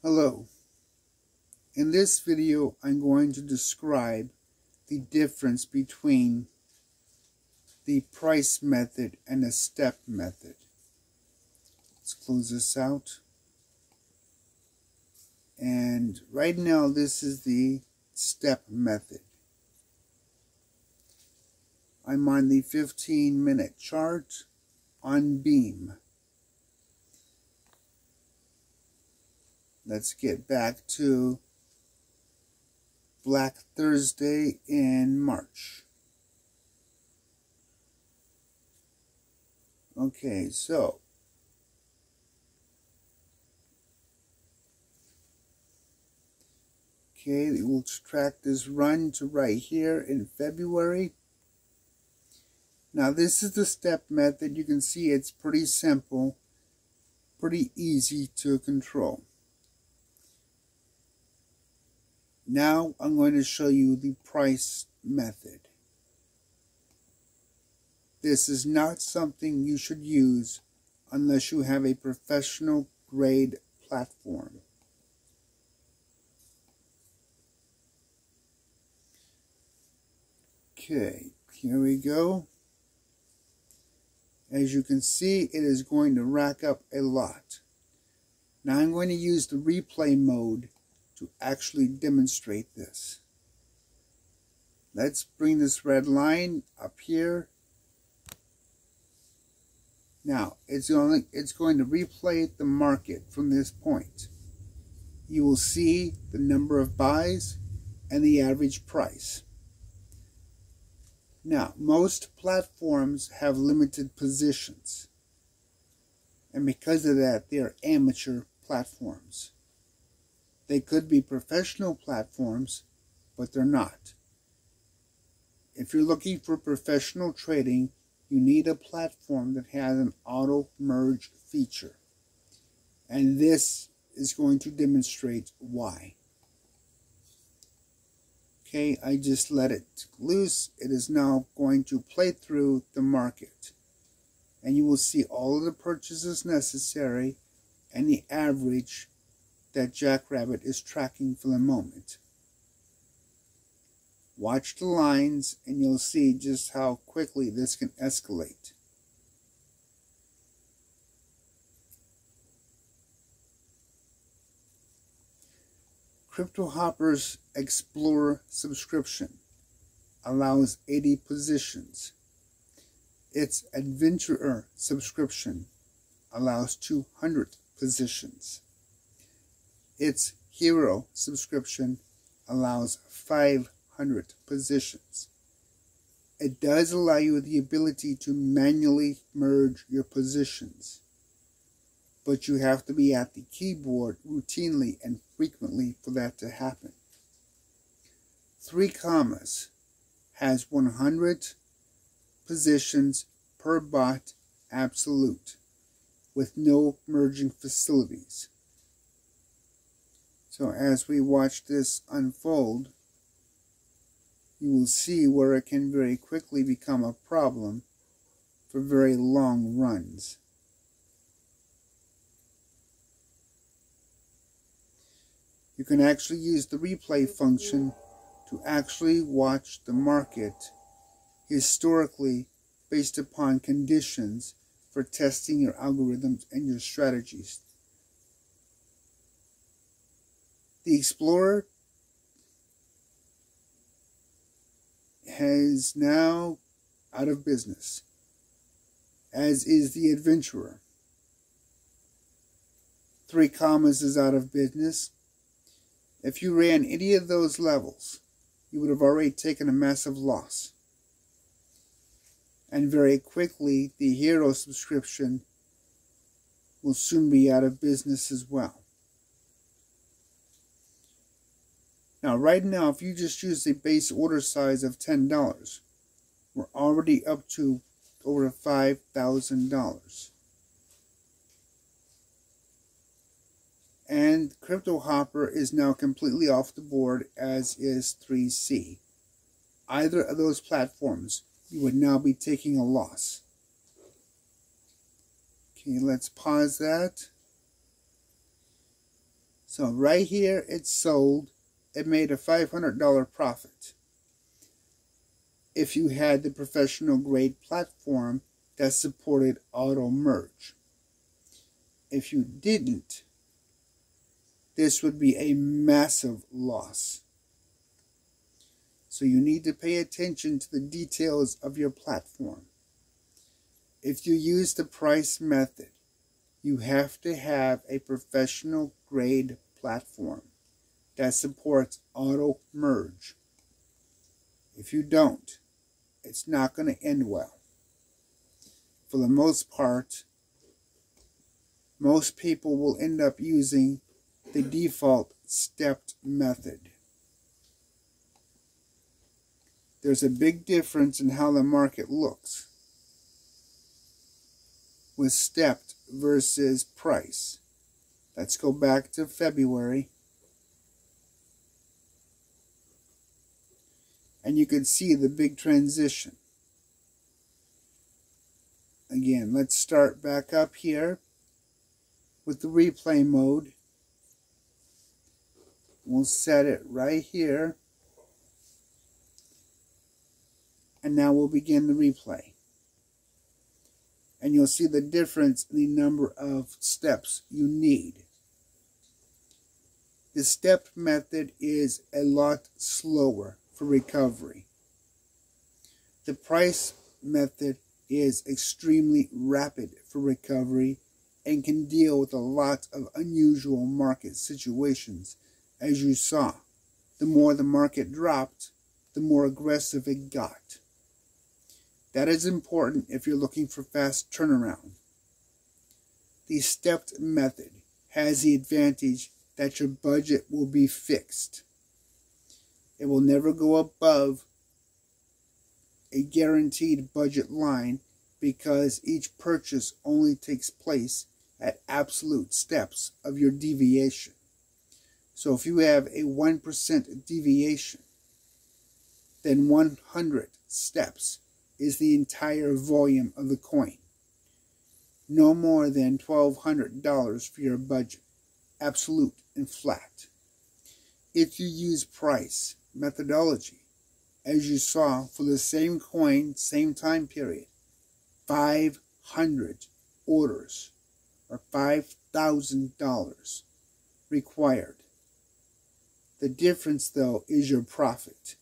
Hello. In this video, I'm going to describe the difference between the price method and the step method. Let's close this out. And right now, this is the step method. I'm on the 15-minute chart on Beam. Let's get back to Black Thursday in March. Okay, so we'll track this run to right here in February. Now this is the step method. You can see it's pretty simple, pretty easy to control. Now I'm going to show you the price method. This is not something you should use unless you have a professional grade platform. Okay, here we go. As you can see, it is going to rack up a lot. Now I'm going to use the replay mode to actually demonstrate this. Let's bring this red line up here. Now, it's going to replay the market from this point. You will see the number of buys and the average price. Now, most platforms have limited positions. And because of that, they are amateur platforms. They could be professional platforms, but they're not. If you're looking for professional trading, you need a platform that has an auto merge feature. And this is going to demonstrate why. Okay, I just let it loose. It is now going to play through the market. And you will see all of the purchases necessary and the average that Jackrabbit is tracking for the moment. Watch the lines and you'll see just how quickly this can escalate. Crypto Hopper's Explorer subscription allows 80 positions. Its Adventurer subscription allows 200 positions. Its Hero subscription allows 500 positions. It does allow you the ability to manually merge your positions, but you have to be at the keyboard routinely and frequently for that to happen. 3 Commas has 100 positions per bot absolute with no merging facilities. So as we watch this unfold, you will see where it can very quickly become a problem for very long runs. You can actually use the replay function to actually watch the market historically based upon conditions for testing your algorithms and your strategies. The Explorer is now out of business, as is the Adventurer. 3 Commas is out of business. If you ran any of those levels, you would have already taken a massive loss. And very quickly, the Hero subscription will soon be out of business as well. Now, right now, if you just use the base order size of $10, we're already up to over $5,000. And Crypto Hopper is now completely off the board, as is 3C. Either of those platforms, you would now be taking a loss. Okay, let's pause that. So right here it sold. It made a $500 profit. If you had the professional grade platform that supported auto merge. If you didn't, this would be a massive loss. So you need to pay attention to the details of your platform. If you use the price method, you have to have a professional grade platform that supports auto merge. If you don't, it's not going to end well. For the most part, most people will end up using the default stepped method. There's a big difference in how the market looks with stepped versus price. Let's go back to February. And you can see the big transition. Again, let's start back up here with the replay mode. We'll set it right here. And now we'll begin the replay. And you'll see the difference in the number of steps you need. The stepped method is a lot slower for recovery. The price method is extremely rapid for recovery and can deal with a lot of unusual market situations. As you saw, the more the market dropped, the more aggressive it got. That is important if you're looking for fast turnaround. The stepped method has the advantage that your budget will be fixed. It will never go above a guaranteed budget line because each purchase only takes place at absolute steps of your deviation. So if you have a 1% deviation, then 100 steps is the entire volume of the coin. No more than $1,200 for your budget, absolute and flat. If you use price methodology, as you saw for the same coin, same time period, 500 orders or $5,000 required. The difference though is your profit.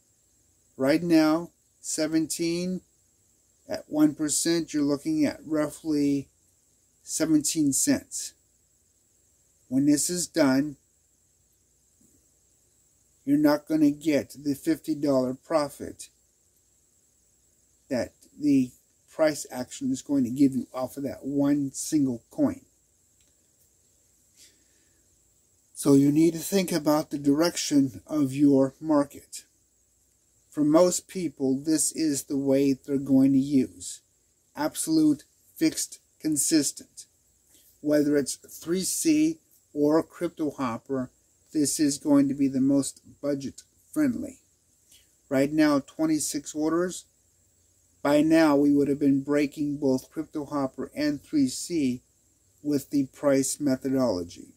Right now, 17 at 1%, you're looking at roughly 17 cents. When this is done, you're not going to get the $50 profit that the price action is going to give you off of that one single coin. So you need to think about the direction of your market. For most people, this is the way they're going to use. Absolute, fixed, consistent. Whether it's 3C or Crypto Hopper, this is going to be the most budget friendly. Right now, 26 orders. By now, we would have been breaking both Crypto Hopper and 3C with the price methodology.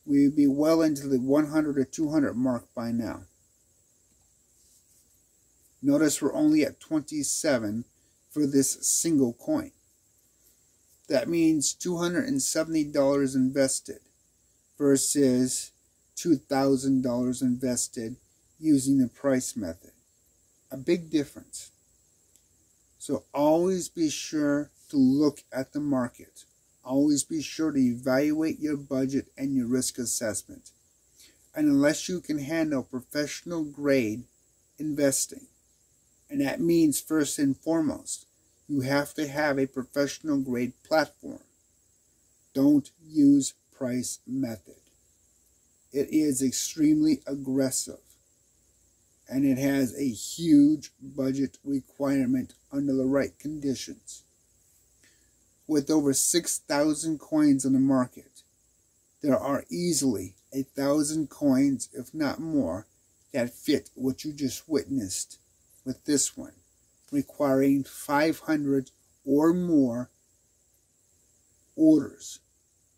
We would be well into the 100 or 200 mark by now. Notice we're only at 27 for this single coin. That means $270 invested versus $2,000 invested using the price method. A big difference. So always be sure to look at the market. Always be sure to evaluate your budget and your risk assessment. And unless you can handle professional grade investing, and that means first and foremost, you have to have a professional grade platform. Don't use price method. It is extremely aggressive. And it has a huge budget requirement under the right conditions. With over 6,000 coins on the market, there are easily 1,000 coins, if not more, that fit what you just witnessed with this one, requiring 500 or more orders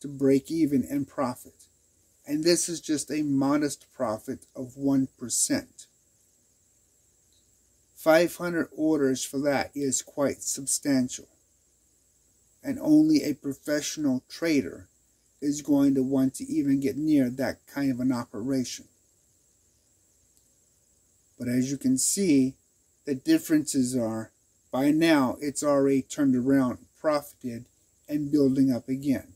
to break even and profit. And this is just a modest profit of 1%. 500 orders for that is quite substantial. And only a professional trader is going to want to even get near that kind of an operation. But as you can see, the differences are, by now it's already turned around, profited, and building up again.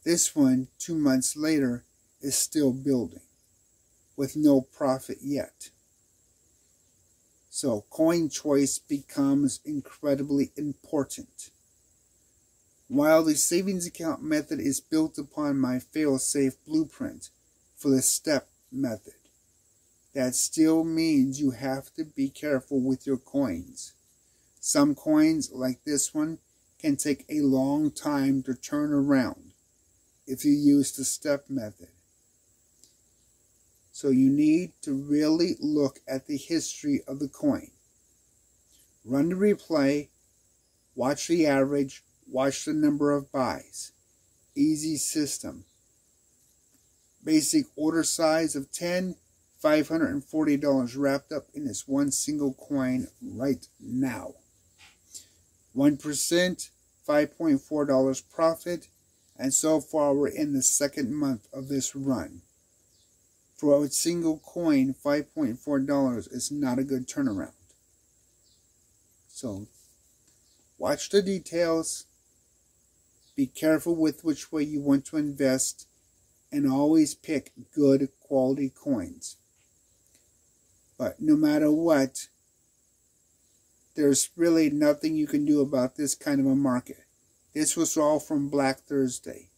This one, 2 months later, is still building, with no profit yet. So coin choice becomes incredibly important. While the savings account method is built upon my fail-safe blueprint for the step method, that still means you have to be careful with your coins. Some coins, like this one, can take a long time to turn around if you use the step method. So you need to really look at the history of the coin. Run the replay, watch the average, watch the number of buys. Easy system. Basic order size of 10, $540 wrapped up in this one single coin right now. 1%, $5.4 profit, and so far we're in the second month of this run. For a single coin, $5.4 is not a good turnaround. So, watch the details, be careful with which way you want to invest, and always pick good quality coins. But no matter what, there's really nothing you can do about this kind of a market. This was all from Black Thursday.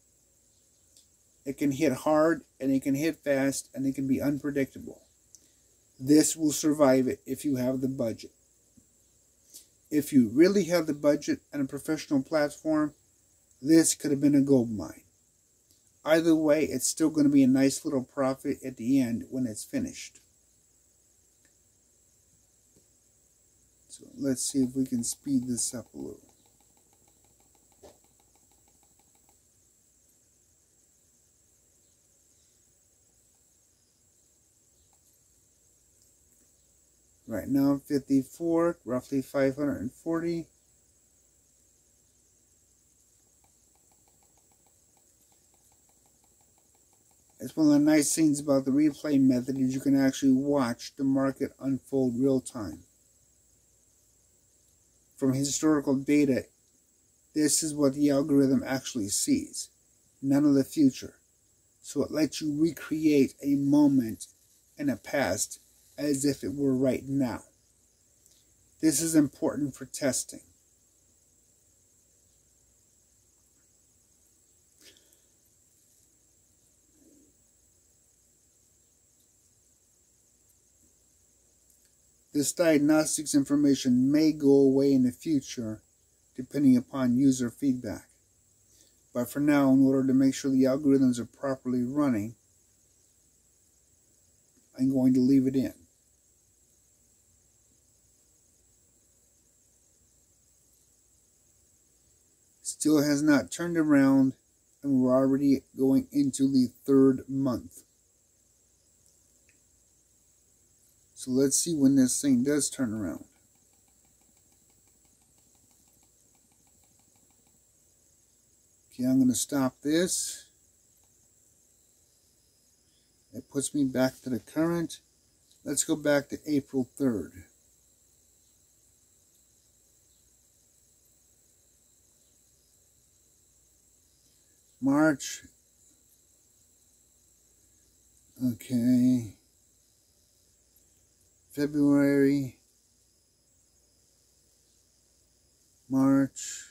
It can hit hard, and it can hit fast, and it can be unpredictable. This will survive it if you have the budget. If you really have the budget and a professional platform, this could have been a gold mine. Either way, it's still going to be a nice little profit at the end when it's finished. So let's see if we can speed this up a little. Right now, 54, roughly 540. It's one of the nice things about the replay method is you can actually watch the market unfold real time. From historical data, this is what the algorithm actually sees, none of the future. So it lets you recreate a moment in the past as if it were right now. This is important for testing. This diagnostics information may go away in the future depending upon user feedback. But for now, in order to make sure the algorithms are properly running, I'm going to leave it in. Still has not turned around, and we're already going into the third month. So let's see when this thing does turn around. Okay, I'm going to stop this. It puts me back to the current. Let's go back to April 3rd. March. Okay. February. March.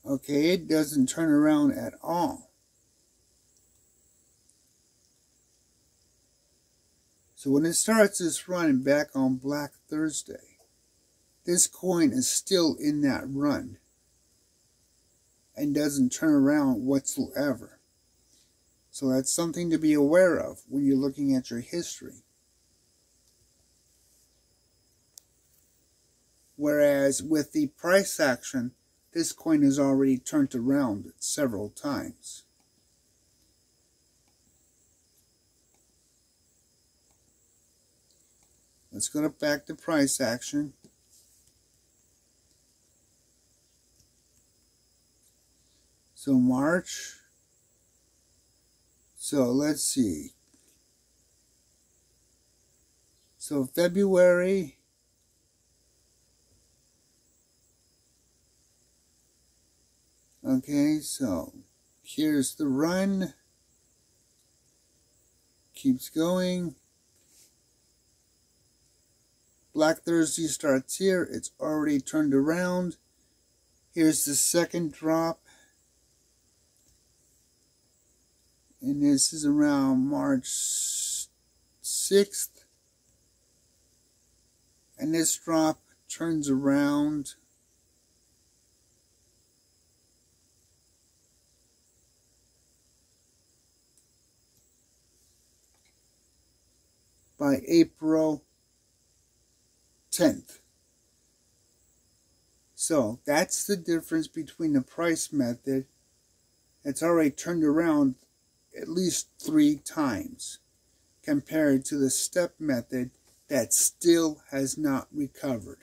Okay, it doesn't turn around at all. So when it starts this run back on Black Thursday, this coin is still in that run and doesn't turn around whatsoever. So that's something to be aware of when you're looking at your history. Whereas with the price action, this coin has already turned around several times. Let's go back to price action. So March. So let's see. So February. Okay, so here's the run. Keeps going. Black Thursday starts here. It's already turned around. Here's the second drop. And this is around March 6th. And this drop turns around by April 10th. So that's the difference between the price method. It's already turned around at least 3 times compared to the step method that still has not recovered.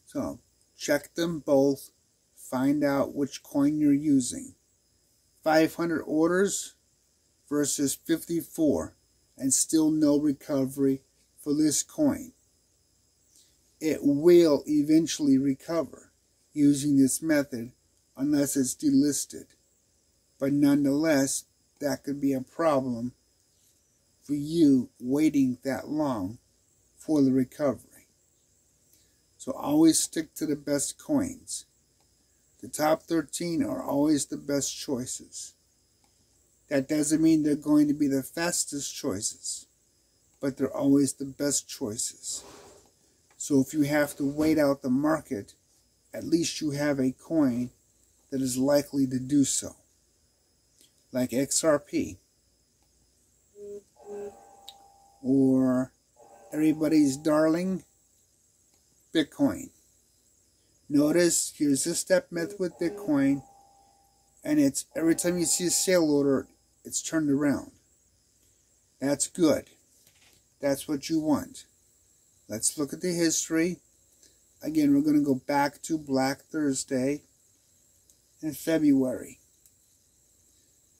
So check them both, find out which coin you're using. 500 orders versus 54 and still no recovery for this coin. It will eventually recover using this method unless it's delisted. But nonetheless, that could be a problem for you waiting that long for the recovery. So always stick to the best coins. The top 13 are always the best choices. That doesn't mean they're going to be the fastest choices, but they're always the best choices. So if you have to wait out the market, at least you have a coin that is likely to do so. Like XRP. Or everybody's darling, Bitcoin. Notice here's the step method with Bitcoin, and it's every time you see a sale order, it's turned around. That's good. That's what you want. Let's look at the history. Again, we're going to go back to Black Thursday in February.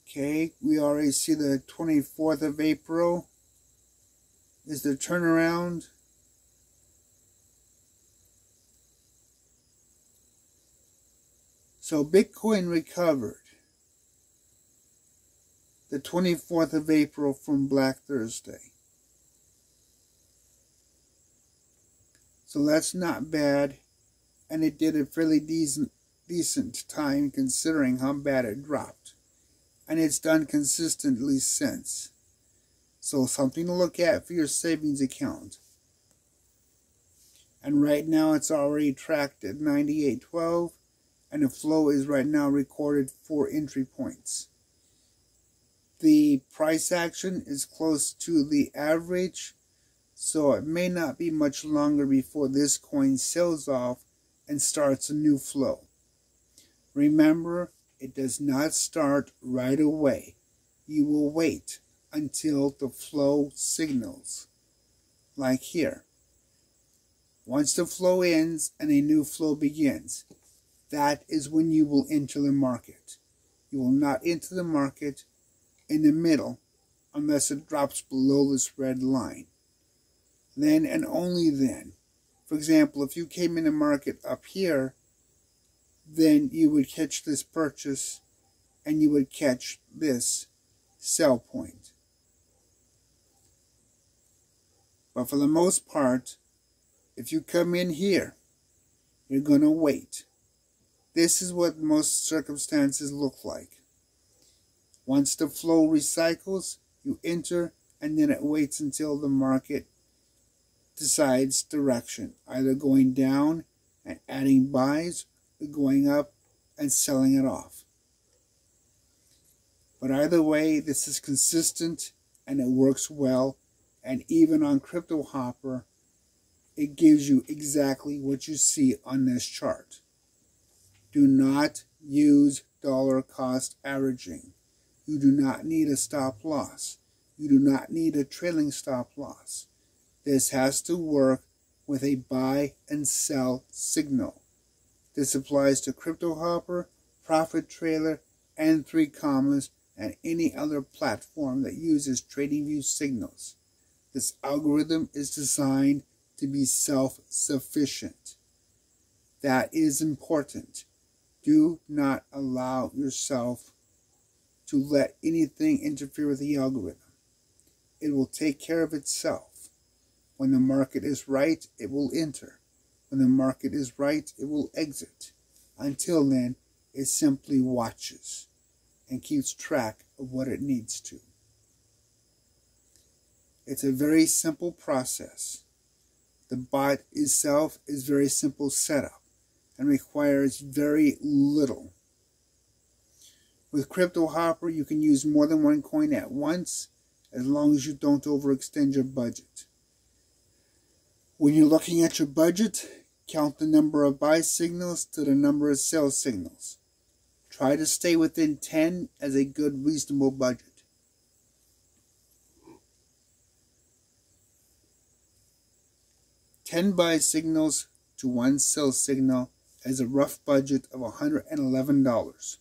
Okay, we already see the 24th of April is the turnaround. So Bitcoin recovered the 24th of April from Black Thursday. So that's not bad, and it did a fairly decent time considering how bad it dropped. And it's done consistently since. So something to look at for your savings account. And right now it's already tracked at 98.12, and the flow is right now recorded 4 entry points. The price action is close to the average, so it may not be much longer before this coin sells off and starts a new flow. Remember, it does not start right away. You will wait until the flow signals, like here. Once the flow ends and a new flow begins, that is when you will enter the market. You will not enter the market in the middle unless it drops below this red line. Then and only then. For example, if you came in the market up here, then you would catch this purchase and you would catch this sell point. But for the most part, if you come in here, you're going to wait. This is what most circumstances look like. Once the flow recycles, you enter, and then it waits until the market decides direction, either going down and adding buys, or going up and selling it off. But either way, this is consistent and it works well. And even on Crypto Hopper, it gives you exactly what you see on this chart. Do not use dollar cost averaging. You do not need a stop loss. You do not need a trailing stop loss. This has to work with a buy and sell signal. This applies to Crypto Hopper, Profit Trailer, and 3 Commas, and any other platform that uses TradingView signals. This algorithm is designed to be self-sufficient. That is important. Do not allow yourself to let anything interfere with the algorithm. It will take care of itself. When the market is right, it will enter. When the market is right, it will exit. Until then, it simply watches and keeps track of what it needs to. It's a very simple process. The bot itself is very simple setup and requires very little. With Crypto Hopper, you can use more than one coin at once as long as you don't overextend your budget. When you're looking at your budget, count the number of buy signals to the number of sell signals. Try to stay within 10 as a good, reasonable budget. $10 buy signals to 1 sell signal as a rough budget of $111.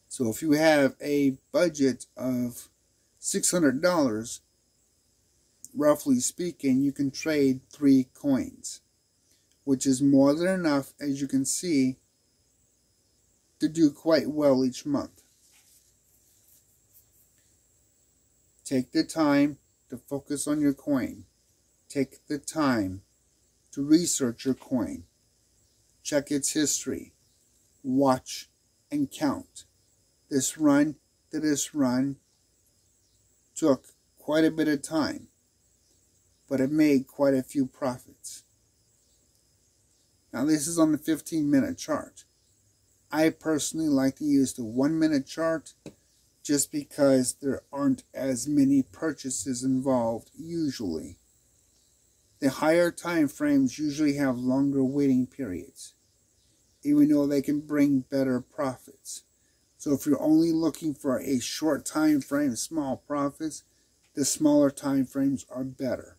So if you have a budget of $600, roughly speaking, you can trade 3 coins, which is more than enough, as you can see, to do quite well each month. Take the time to focus on your coin. Take the time to research your coin. Check its history. Watch and count. This run to this run took quite a bit of time, but it made quite a few profits. Now this is on the 15-minute chart. I personally like to use the 1-minute chart just because there aren't as many purchases involved usually. The higher time frames usually have longer waiting periods, even though they can bring better profits. So if you're only looking for a short time frame, small profits, the smaller time frames are better.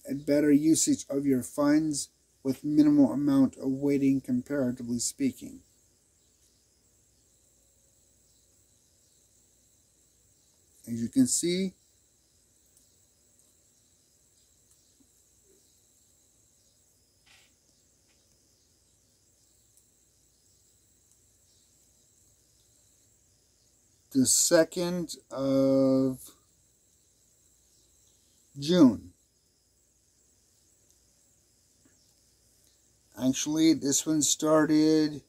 A better usage of your funds with minimal amount of waiting, comparatively speaking. As you can see, the 2nd of June. Actually, this one started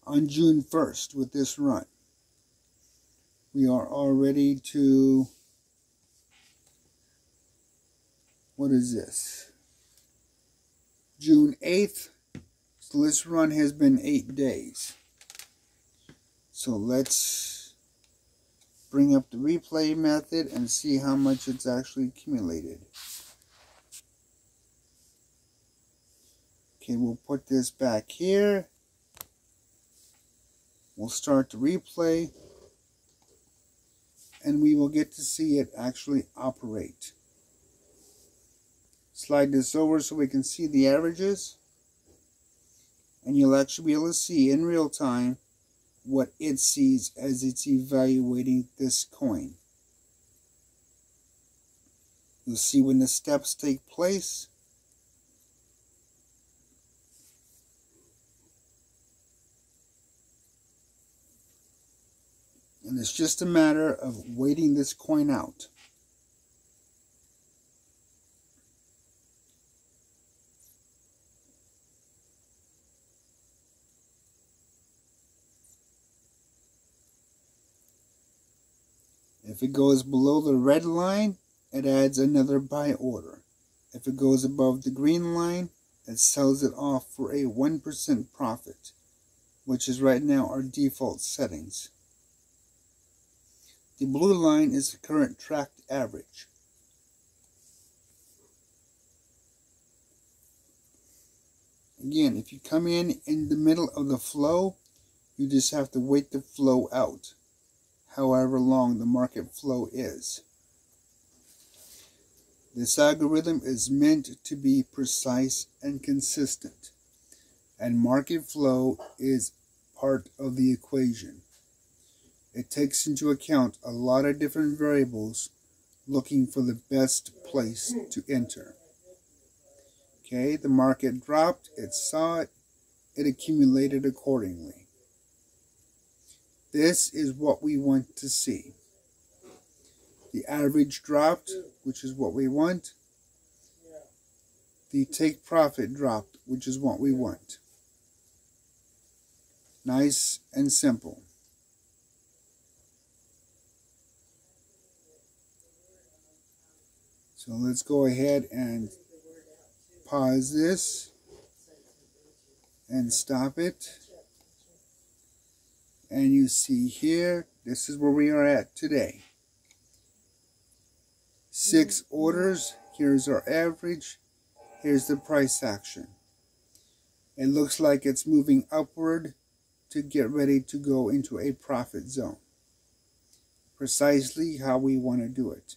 on June 1st with this run. We are already to, what is this? June 8th. So this run has been 8 days. So let's bring up the replay method and see how much it's actually accumulated. Okay, we'll put this back here. We'll start the replay, and we will get to see it actually operate. Slide this over so we can see the averages, and you'll actually be able to see in real time what it sees as it's evaluating this coin. You'll see when the steps take place. And it's just a matter of waiting this coin out. If it goes below the red line, it adds another buy order. If it goes above the green line, it sells it off for a 1% profit, which is right now our default settings. The blue line is the current tracked average. Again, if you come in the middle of the flow, you just have to wait the flow out, however long the market flow is. This algorithm is meant to be precise and consistent, and market flow is part of the equation. It takes into account a lot of different variables looking for the best place to enter. Okay, the market dropped, it saw it, it accumulated accordingly. This is what we want to see. The average dropped, which is what we want. The take profit dropped, which is what we want. Nice and simple. So let's go ahead and pause this and stop it. And you see here, this is where we are at today. 6 orders, here's our average, here's the price action. It looks like it's moving upward to get ready to go into a profit zone. Precisely how we want to do it,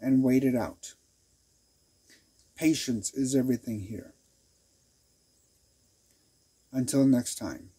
and wait it out. Patience is everything here. Until next time.